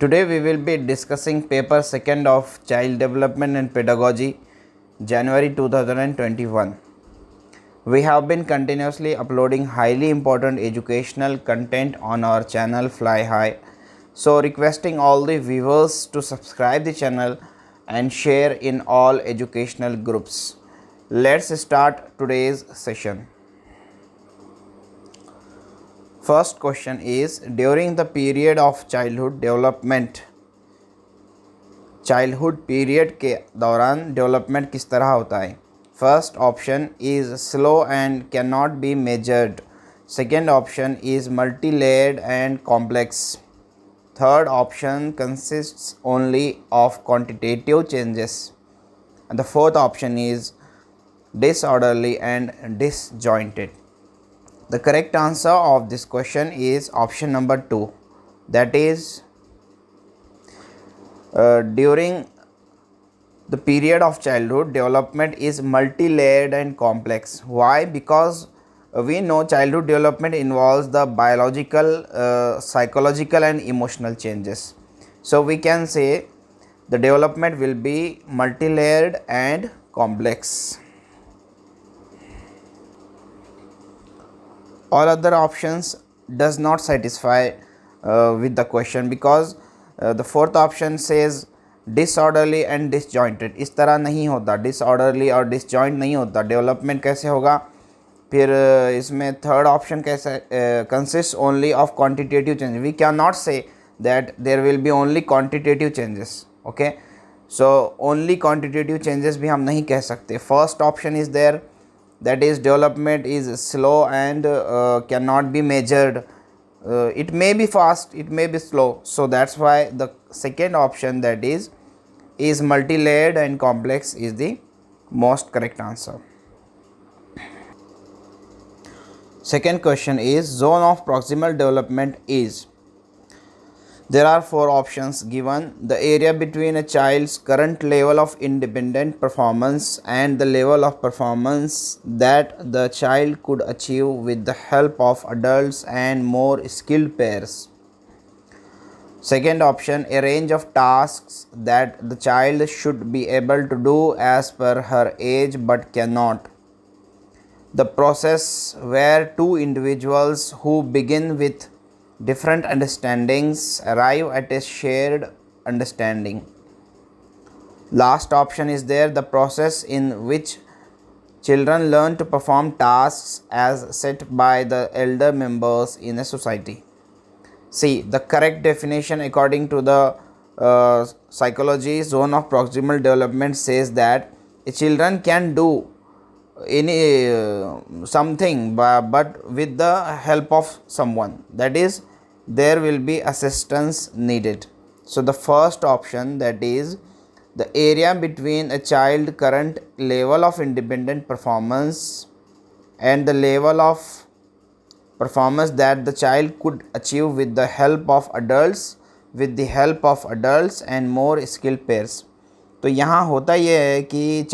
Today we will be discussing paper second of Child Development and Pedagogy, January 2021. We have been continuously uploading highly important educational content on our channel Fly High. So requesting all the viewers to subscribe the channel and share in all educational groups. Let's start today's session. First question is, during the period of childhood development, childhood period के दौरान development किस तरह होता है? First option is slow and can not be measured. Second option is multi layered and complex. Third option consists only of quantitative changes. and the fourth option is disorderly and disjointed. The correct answer of this question is option number 2, that is during the period of childhood development is multi-layered and complex. Why? Because we know childhood development involves the biological, psychological and emotional changes. So we can say the development will be multi-layered and complex. All other options does not satisfy with the question, because the fourth option says disorderly and disjointed. इस तरह नहीं होता, disorderly और disjoint नहीं होता. Development कैसे होगा? फिर इसमें थर्ड ऑप्शन कैसे, consists only of quantitative changes. We cannot say that there will be only quantitative changes. Okay, so only quantitative changes भी हम नहीं कह सकते. First option is there, that is development is slow and cannot be measured. It may be fast, it may be slow. So that's why the second option, that is multi-layered and complex, is the most correct answer. Second question is, zone of proximal development is. There are 4 options given. The area between a child's current level of independent performance and the level of performance that the child could achieve with the help of adults and more skilled peers. Second option, a range of tasks that the child should be able to do as per her age but cannot. The process where two individuals who begin with different understandings arrive at a shared understanding. Last option is there, the process in which children learn to perform tasks as set by the elder members in a society. See, the correct definition according to the psychology zone of proximal development says that a children can do any something but with the help of someone, that is there will be assistance needed. So the first option, that is the area between a child current level of independent performance and the level of performance that the child could achieve with the help of adults and more skilled peers. तो यहाँ होता ये है कि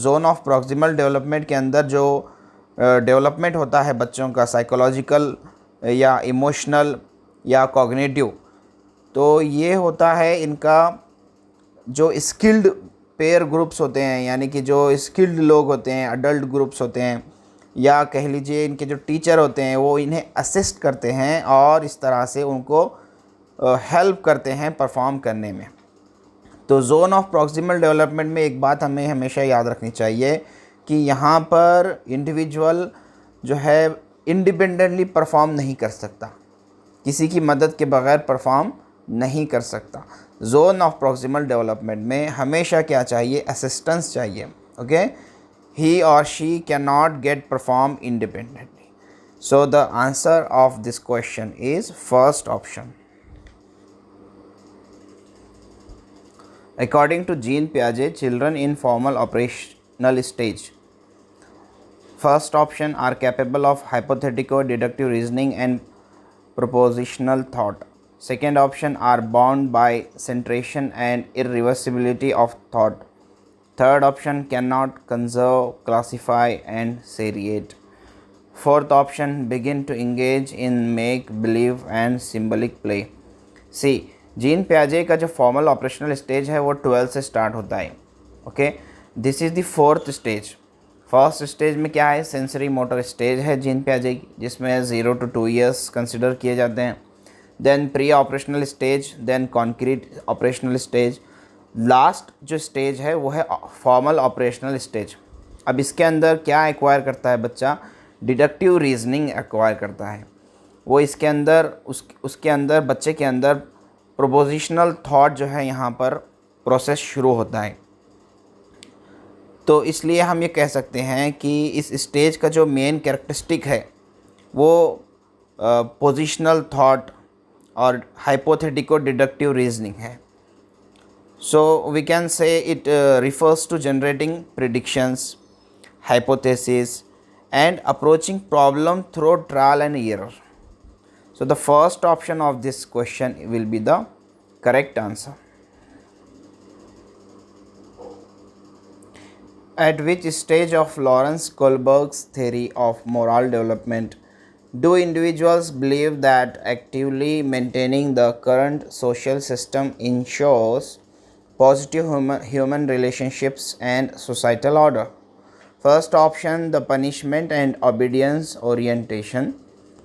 zone of proximal development के अंदर जो development होता है बच्चों का, साइकोलॉजिकल या इमोशनल या कॉग्निटिव, तो ये होता है इनका जो स्किल्ड पेयर ग्रुप्स होते हैं, यानी कि जो स्किल्ड लोग होते हैं, अडल्ट ग्रुप्स होते हैं, या कह लीजिए इनके जो टीचर होते हैं वो इन्हें असिस्ट करते हैं और इस तरह से उनको हेल्प करते हैं परफॉर्म करने में. तो जोन ऑफ प्रॉक्सिमल डेवलपमेंट में एक बात हमें हमेशा याद रखनी चाहिए कि यहाँ पर इंडिविजुअल जो है इंडिपेंडेंटली परफॉर्म नहीं कर सकता, किसी की मदद के बगैर परफॉर्म नहीं कर सकता. जोन ऑफ प्रॉक्सिमल डेवलपमेंट में हमेशा क्या चाहिए? असिस्टेंस चाहिए. ओके, ही और she can not gate perform independently. So the answer of this question is first option. According to Jean Piaget, children in formal operational stage, first option are capable of hypothetical deductive reasoning and propositional thought. Second option are bound by centration and irreversibility of thought. Third option cannot conserve, classify and seriate. Fourth option begin to engage in make believe and symbolic play. See, Jean पियाजे का जो formal operational stage है वो 12 से start होता है। Okay, this is the fourth stage. First stage में क्या है, सेंसरी मोटर स्टेज है जीन पियाजे की, जिसमें 0 to 2 ईयर्स कंसिडर किए जाते हैं। Then pre operational stage, then concrete operational stage, last जो स्टेज है वो है फॉर्मल ऑपरेशनल स्टेज। अब इसके अंदर क्या एक्वायर करता है बच्चा, डिडक्टिव रीजनिंग एक्वायर करता है। वो इसके अंदर उसके अंदर बच्चे के अंदर प्रोपोजिशनल थॉट जो है यहाँ पर प्रोसेस शुरू होता है। तो इसलिए हम ये कह सकते हैं कि इस स्टेज का जो मेन कैरेक्टरिस्टिक है वो पोजिशनल थॉट और हाइपोथेटिको डिडक्टिव रीजनिंग है। So we can say it refers to generating predictions, hypotheses, and approaching problem through trial and error. So the first option of this question will be the correct answer. At which stage of Lawrence Kohlberg's theory of moral development do individuals believe that actively maintaining the current social system ensures positive human relationships and societal order? First option, the punishment and obedience orientation.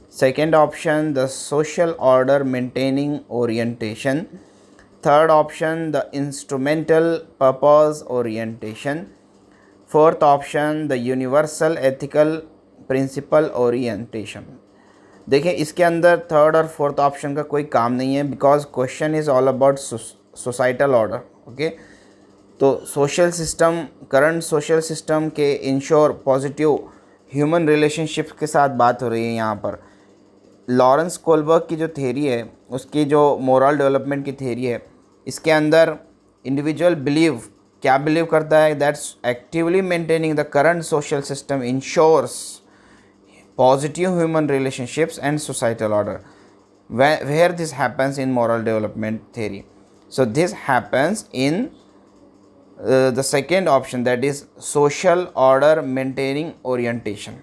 Second option, the social order maintaining orientation. Third option, the instrumental purpose orientation. Fourth option, the universal ethical principle orientation. देखिए इसके अंदर third और fourth option का कोई काम नहीं है, because question is all about societal order. Okay, तो social system, current social system के इंश्योर पॉजिटिव ह्यूमन रिलेशनशिप के साथ बात हो रही है यहाँ पर। लॉरेंस कोलबर्ग की जो थेरी है, उसकी जो मोरल डेवलपमेंट की थेरी है, इसके अंदर इंडिविजुअल क्या बिलीव करता है, that's actively maintaining the current social system ensures positive human relationships and societal order. Where this happens in moral development theory? So this happens in the second option, that is social order maintaining orientation.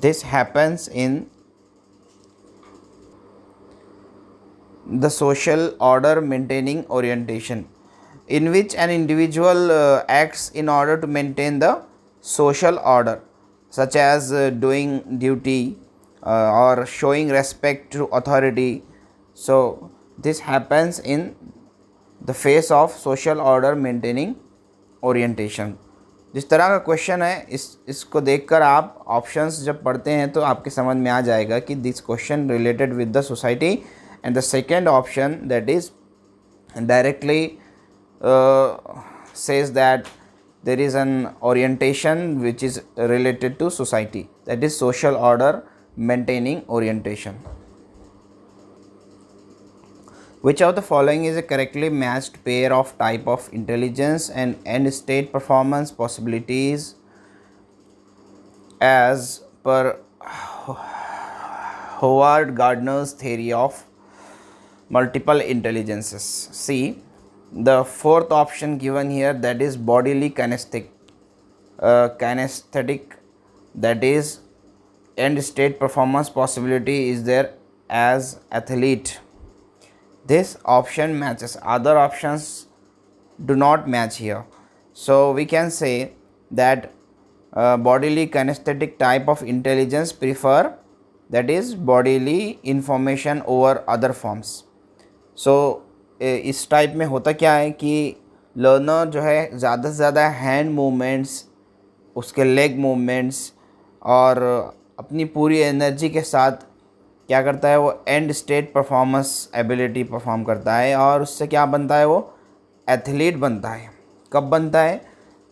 This happens in the social order maintaining orientation, in which an individual acts in order to maintain the social order, such as doing duty or showing respect to authority. So this happens in the phase of social order maintaining orientation. जिस तरह का question है, इसको देखकर आप options जब पढ़ते हैं तो आपके समझ में आ जाएगा कि this question related with the society, and the second option that is directly says that there is an orientation which is related to society, that is social order maintaining orientation. Which of the following is a correctly matched pair of type of intelligence and end state performance possibilities as per Howard Gardner's theory of multiple intelligences? See, the fourth option given here, that is bodily kinesthetic, that is end state performance possibility is there as athlete. This option matches, other options do not match here. So we can say that bodily kinesthetic type of intelligence prefer, that is bodily information over other forms. So इस type में होता क्या है कि learner जो है ज़्यादा से ज़्यादा हैंड मूवमेंट्स, उसके लेग मूवमेंट्स और अपनी पूरी एनर्जी के साथ क्या करता है, वो and state performance ability perform करता है, और उससे क्या बनता है, वो एथलीट बनता है। कब बनता है,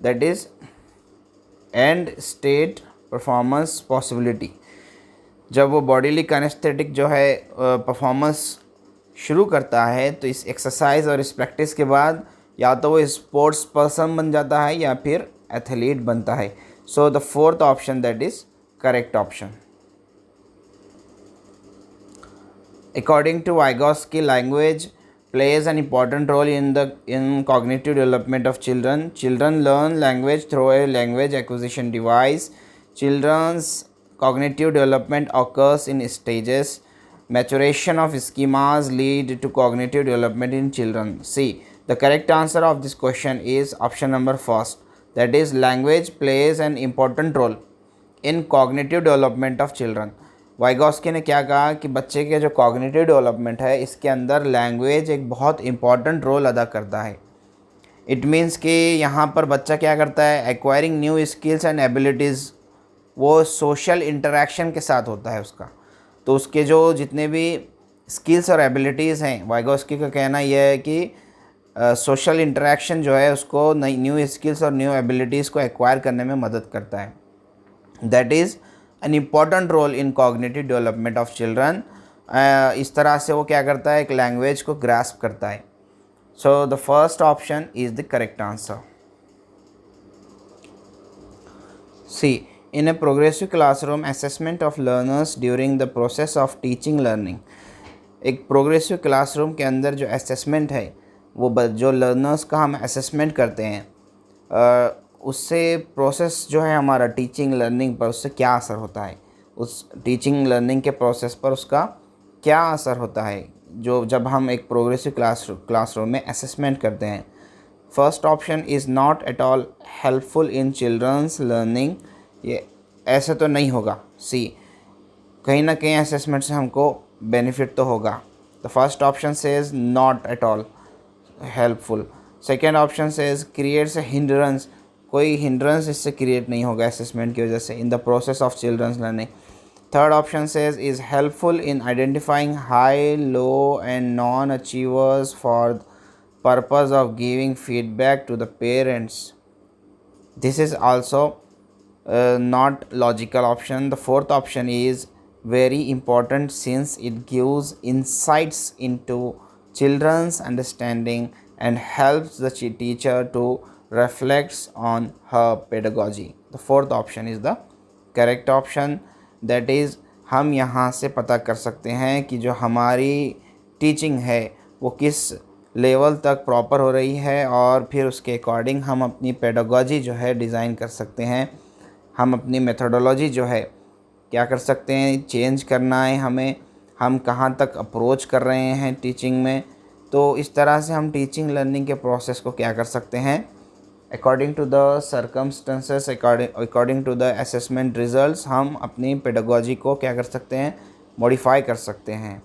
that is and state performance possibility. जब वो बॉडीली काइनेस्थेटिक जो है परफॉर्मेंस शुरू करता है, तो इस एक्सरसाइज और इस प्रैक्टिस के बाद या तो वो स्पोर्ट्स पर्सन बन जाता है या फिर एथलीट बनता है। So the fourth option that is correct option. According to Vygotsky, language plays an important role in cognitive development of children. Children learn language through a language acquisition device. Children's cognitive development occurs in stages. Maturation of schemas lead to cognitive development in children. See, the correct answer of this question is option number first, that is language plays an important role in cognitive development of children. Vygotsky ने क्या कहा कि बच्चे के जो cognitive development है इसके अंदर लैंग्वेज एक बहुत इंपॉर्टेंट रोल अदा करता है. इट मीन्स कि यहाँ पर बच्चा क्या करता है, acquiring new skills and abilities, वो सोशल इंटरेक्शन के साथ होता है उसका. तो उसके जो जितने भी स्किल्स और एबिलिटीज़ हैं, वाइगॉस्की का कहना यह है कि सोशल इंटरेक्शन जो है उसको नई न्यू स्किल्स और न्यू एबिलिटीज़ को एक्वायर करने में मदद करता है. That is an important role in cognitive development of children. इस तरह से वो क्या करता है, एक लैंग्वेज को ग्रास्प करता है. So the first option is the correct answer. C, in a progressive classroom, assessment of learners during the process of teaching learning. एक प्रोग्रेसिव क्लासरूम के अंदर जो असेसमेंट है वो जो लर्नर्स का हम असेसमेंट करते हैं उससे प्रोसेस जो है हमारा टीचिंग लर्निंग पर उससे क्या असर होता है, उस टीचिंग लर्निंग के प्रोसेस पर उसका क्या असर होता है जो जब हम एक प्रोग्रेसिव क्लासरूम में असेसमेंट करते हैं. First option is not at all helpful in children's learning. ये ऐसे तो नहीं होगा. सी, कहीं ना कहीं असेसमेंट से हमको बेनिफिट तो होगा. The first option says not at all helpful. Second option says creates a hindrance. कोई हिंड्रेंस इससे क्रिएट नहीं होगा असेसमेंट की वजह से in the process of children's learning. Third option says is helpful in identifying high, low and non achievers for purpose of giving feedback to the parents. This is also not logical option. The fourth option is very important since it gives insights into children's understanding and helps the teacher to reflect on her pedagogy. The fourth option is the correct option. That is, हम यहाँ से पता कर सकते हैं कि जो हमारी टीचिंग है वो किस लेवल तक प्रॉपर हो रही है और फिर उसके अकॉर्डिंग हम अपनी पेडागॉजी जो है डिज़ाइन कर सकते हैं. हम अपनी मेथोडोलॉजी जो है क्या कर सकते हैं, चेंज करना है हमें, हम कहाँ तक अप्रोच कर रहे हैं टीचिंग में. तो इस तरह से हम टीचिंग लर्निंग के प्रोसेस को क्या कर सकते हैं, according to the circumstances, according to the assessment results, हम अपनी पेडागॉजी को क्या कर सकते हैं, मॉडिफाई कर सकते हैं.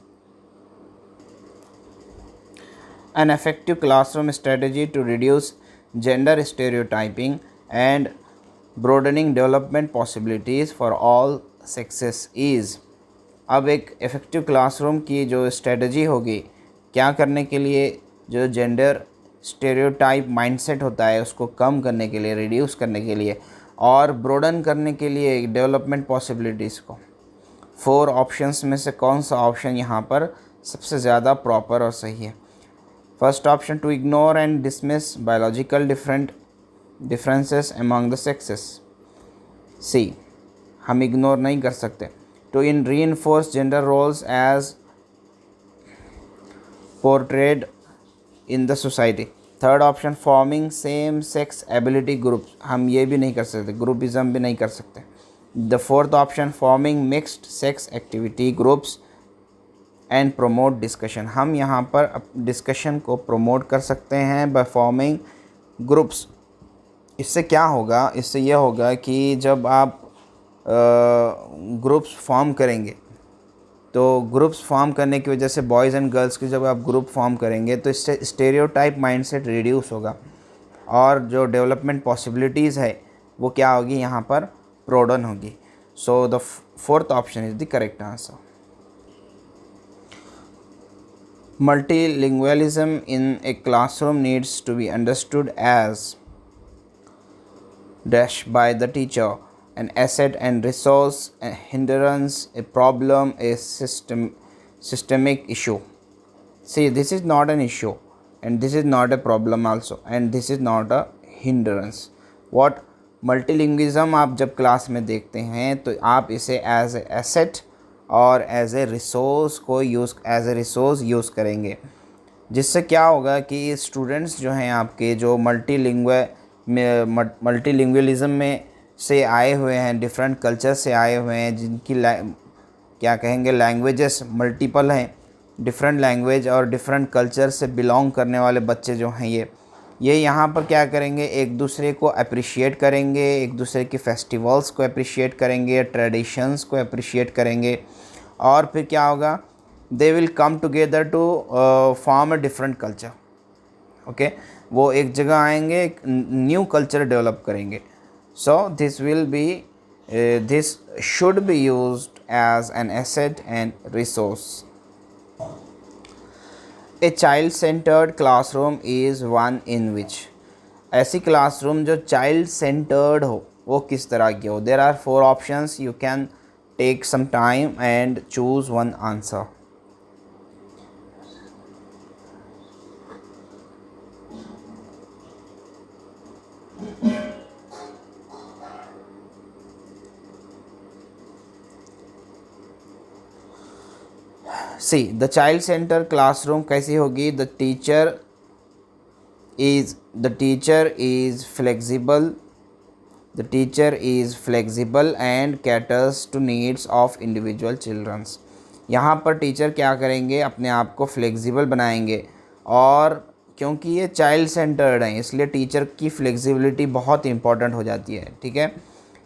An effective classroom strategy to reduce gender stereotyping and broadening development possibilities for all sexes is. अब एक इफ़ेक्टिव क्लासरूम की जो स्ट्रेटजी होगी क्या करने के लिए, जो जेंडर स्टेरियोटाइप माइंडसेट होता है उसको कम करने के लिए, रिड्यूस करने के लिए और ब्रोडन करने के लिए डेवलपमेंट पॉसिबिलिटीज़ को. 4 ऑप्शंस में से कौन सा ऑप्शन यहाँ पर सबसे ज़्यादा प्रॉपर और सही है. First option, to ignore and dismiss biological differences among the sexes. C, हम इग्नोर नहीं कर सकते. To reinforce gender roles as portrayed in the society. Third option, forming same sex ability groups. हम ये भी नहीं कर सकते, ग्रुपिज़म भी नहीं कर सकते. The fourth option, forming mixed sex activity groups and promote discussion. हम यहाँ पर डिस्कशन को प्रोमोट कर सकते हैं बाय फॉर्मिंग ग्रुप्स. इससे क्या होगा, इससे यह होगा कि जब आप ग्रुप्स फॉर्म करेंगे तो ग्रुप्स फॉर्म करने की वजह से बॉयज़ एंड गर्ल्स की जब आप ग्रुप फॉर्म करेंगे तो इससे स्टेरियोटाइप माइंडसेट रिड्यूस होगा और जो डेवलपमेंट पॉसिबिलिटीज़ है वो क्या होगी, यहाँ पर प्रोडन होगी. So the fourth option is the correct answer. Multilingualism in a classroom needs to be understood as dash by the teacher, an asset and resource, a hindrance, a problem, a systemic issue. See, this is not an issue and this is not a problem also and this is not a hindrance. What multilingualism आप जब class में देखते हैं तो आप इसे as a asset और as a resource को यूज़ करेंगे, जिससे क्या होगा कि स्टूडेंट्स जो हैं आपके जो मल्टीलिंगुअलिज्म में से आए हुए हैं, डिफरेंट कल्चर से आए हुए हैं, क्या कहेंगे, लैंग्वेजेस मल्टीपल हैं, डिफरेंट लैंग्वेज और डिफरेंट कल्चर से बिलोंग करने वाले बच्चे जो हैं ये यहाँ पर क्या करेंगे, एक दूसरे को अप्रिशिएट करेंगे, एक दूसरे के फेस्टिवल्स को अप्रिशिएट करेंगे, ट्रेडिशंस को अप्रिशिएट करेंगे, और फिर क्या होगा, they will come together to form a different culture. Okay, वो एक जगह आएंगे, एक न्यू कल्चर डेवलप करेंगे। So this should be used as an asset and resource. A child centred classroom is one in which, ऐसी क्लासरूम जो child centred हो वो किस तरह की हो। There are 4 options, you can take some time and choose one answer. C the child centre classroom कैसी होगी, the teacher is flexible, the teacher is flexible and caters to needs of individual children। यहाँ पर teacher क्या करेंगे, अपने आप को flexible बनाएंगे, और क्योंकि ये चाइल्ड सेंटर्ड हैं इसलिए टीचर की फ्लेक्सिबिलिटी बहुत इंपॉर्टेंट हो जाती है। ठीक है,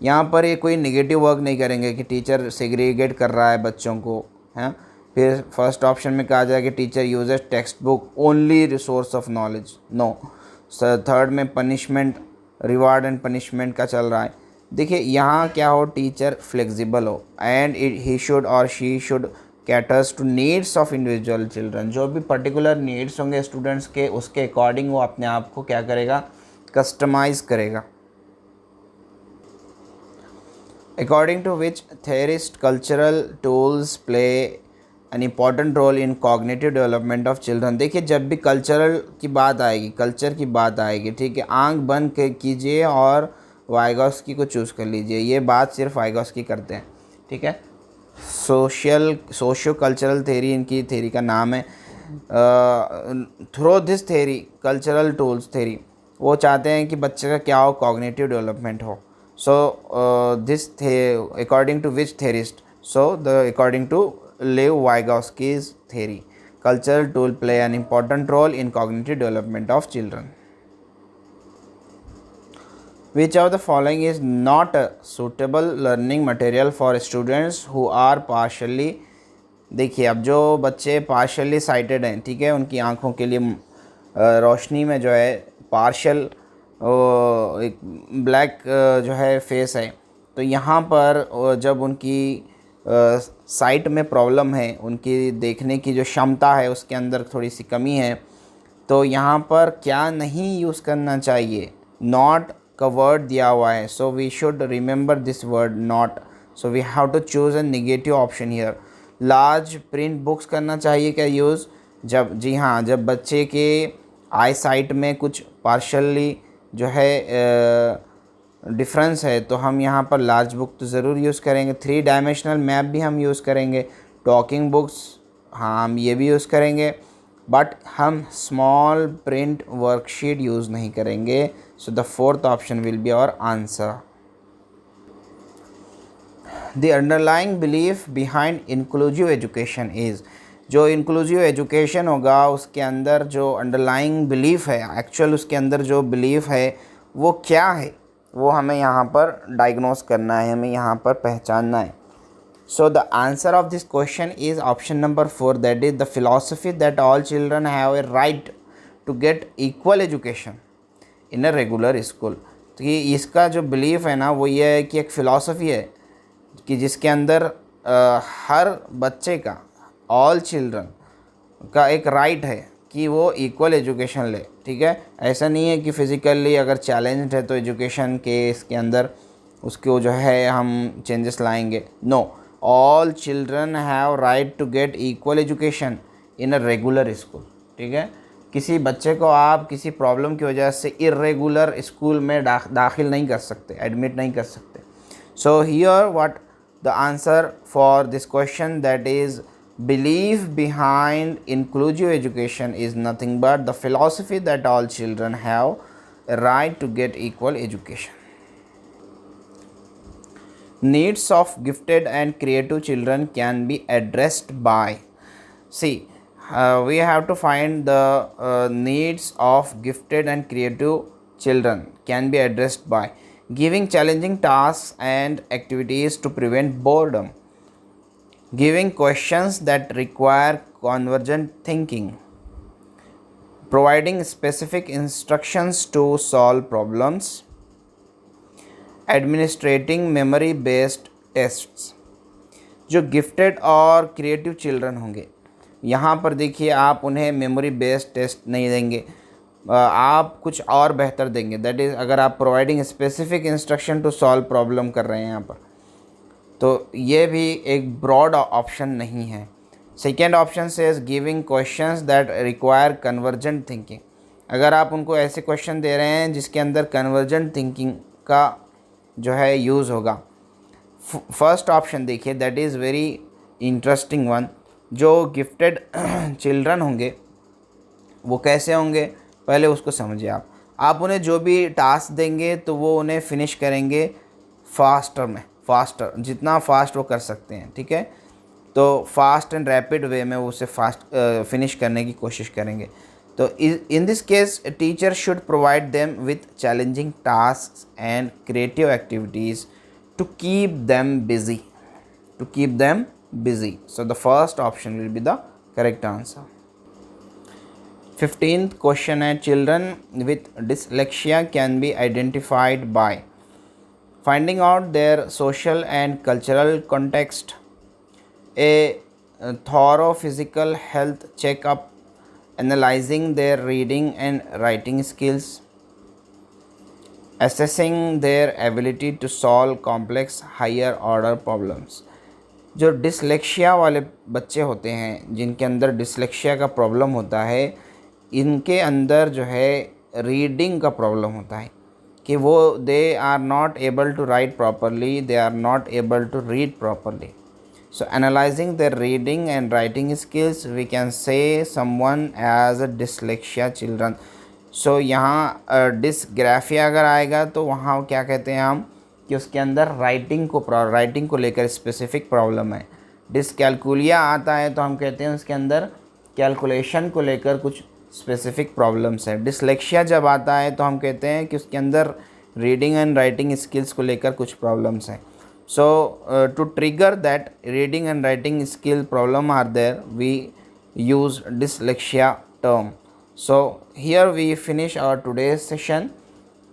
यहाँ पर ये कोई नेगेटिव वर्क नहीं करेंगे कि टीचर सेग्रीगेट कर रहा है बच्चों को, हैं। फिर फर्स्ट ऑप्शन में कहा जाए कि teacher uses textbook only resource of knowledge, no. Third में पनिशमेंट, रिवार्ड एंड पनिशमेंट का चल रहा है। देखिए यहाँ क्या हो, टीचर फ्लेक्सिबल हो एंड ही शुड और she should caters to needs of individual children, जो भी पर्टिकुलर नीड्स होंगे स्टूडेंट्स के उसके अकॉर्डिंग वो अपने आप को क्या करेगा, कस्टमाइज करेगा। According to which theorist cultural tools play an important role in cognitive development of children. देखिए जब भी कल्चरल की बात आएगी, कल्चर की बात आएगी, ठीक है, आंख बंद कीजिए और वाइगॉस्की को चूज़ कर लीजिए। ये बात सिर्फ वाइगॉस्की करते हैं, ठीक है। सोशियो कल्चरल थेरी इनकी थेरी का नाम है। Through this theory, cultural tools theory, वो चाहते हैं कि बच्चे का क्या हो, कॉग्निटिव डेवलपमेंट हो। So this according to which theorist, so the according to Lev Vygotsky's theory, cultural tool play an important role in cognitive development of children. Which of the following is not a suitable learning material for students who are partially, देखिए अब जो बच्चे partially sighted हैं, ठीक है, उनकी आँखों के लिए रोशनी में जो है पार्शल एक ब्लैक जो है फेस है, तो यहाँ पर जब उनकी साइट में प्रॉब्लम है, उनकी देखने की जो क्षमता है उसके अंदर थोड़ी सी कमी है, तो यहाँ पर क्या नहीं यूज़ करना चाहिए, नॉट का वर्ड दिया हुआ है। So we should remember this word not, so we have to choose a negative option here. Large print books करना चाहिए क्या यूज़, जब, जी हाँ, जब बच्चे के आई साइट में कुछ पार्शली जो है डिफरेंस है तो हम यहाँ पर लार्ज बुक तो ज़रूर यूज़ करेंगे। 3 डायमेंशनल मैप भी हम यूज़ करेंगे। टॉकिंग बुक्स, हाँ, हम ये भी यूज़ करेंगे, बट हम स्मॉल प्रिंट वर्कशीट यूज़ नहीं करेंगे। So the 4th option will be our answer. The underlying belief behind inclusive education is, जो इंक्लूसिव एजुकेशन होगा उसके अंदर जो अंडरलाइंग बिलीफ है, एक्चुअल उसके अंदर जो बिलीफ है वो क्या है, वो हमें यहाँ पर डायग्नोस करना है, हमें यहाँ पर पहचानना है। So the answer of this question is option number 4, that is the philosophy that all children have a right to get equal education in a regular school. तो ये इसका जो बिलीफ है ना वो ये है कि एक फ़िलासफ़ी है कि जिसके अंदर हर बच्चे का, ऑल चिल्ड्रन का एक राइट है कि वो इक्वल एजुकेशन ले, ठीक है। ऐसा नहीं है कि फ़िज़िकली अगर चैलेंज है तो एजुकेशन के इसके अंदर उसको जो है हम चेंजेस लाएंगे। No, all children have right to get equal education in a regular school, ठीक है। किसी बच्चे को आप किसी प्रॉब्लम की वजह से इरेगुलर स्कूल में दाखिल नहीं कर सकते, एडमिट नहीं कर सकते। So here what the answer for this question, that is belief behind inclusive education is nothing but the philosophy that all children have a right to get equal education. needs of gifted and creative children can be addressed by. See, we have to find the needs of gifted and creative children can be addressed by giving challenging tasks and activities to prevent boredom, giving questions that require convergent thinking, providing specific instructions to solve problems, administrating memory based tests. जो gifted और creative children होंगे, यहाँ पर देखिए आप उन्हें memory based test नहीं देंगे, आप कुछ और बेहतर देंगे। दैट इज़ अगर आप providing specific instruction to solve problem कर रहे हैं यहाँ पर, तो ये भी एक ब्रॉड ऑप्शन नहीं है। सेकेंड ऑप्शन से giving questions that require convergent thinking. अगर आप उनको ऐसे क्वेश्चन दे रहे हैं जिसके अंदर कन्वर्जेंट थिंकिंग का जो है यूज़ होगा। फर्स्ट ऑप्शन देखिए, that is very interesting one. जो गिफ्टेड चिल्ड्रन होंगे वो कैसे होंगे, पहले उसको समझिए। आप उन्हें जो भी टास्क देंगे तो वो उन्हें फिनिश करेंगे फास्टर, जितना फास्ट वो कर सकते हैं, ठीक है। तो फास्ट एंड रैपिड वे में वो उसे फास्ट फिनिश करने की कोशिश करेंगे। तो in this case a teacher should provide them with challenging tasks and creative activities to keep them busy, so the first option will be the correct answer. 15th question है, children with dyslexia can be identified by finding out their social and cultural context, a thorough physical health checkup, analyzing their reading and writing skills, assessing their ability to solve complex higher order problems। जो डिसलेक्शिया वाले बच्चे होते हैं, जिनके अंदर डिसलेक्शिया का problem होता है, इनके अंदर जो है रीडिंग का प्रॉब्लम होता है कि वो they are not able to write properly, they are not able to read properly. So analyzing their reading and writing skills, we can say someone as a dyslexia children. So यहाँ dysgraphia अगर आएगा तो वहाँ क्या कहते हैं हम कि उसके अंदर राइटिंग को लेकर स्पेसिफिक प्रॉब्लम है। डिसकैलकुलिया आता है तो हम कहते हैं उसके अंदर कैलकुलेशन को लेकर कुछ स्पेसिफिक प्रॉब्लम्स है। डिसलेक्शिया जब आता है तो हम कहते हैं कि उसके अंदर रीडिंग एंड राइटिंग स्किल्स को लेकर कुछ प्रॉब्लम्स हैं। So to trigger that reading and writing skill problem are there, we use dyslexia term. So here we finish our today's session.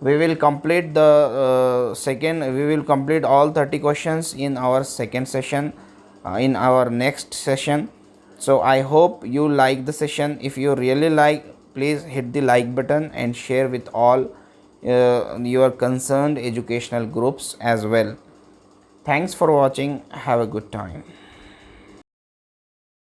We will complete we will complete all 30 questions in our second session, in our next session. So I hope you like the session. If you really like, please hit the like button and share with all your concerned educational groups as well. Thanks for watching. Have a good time.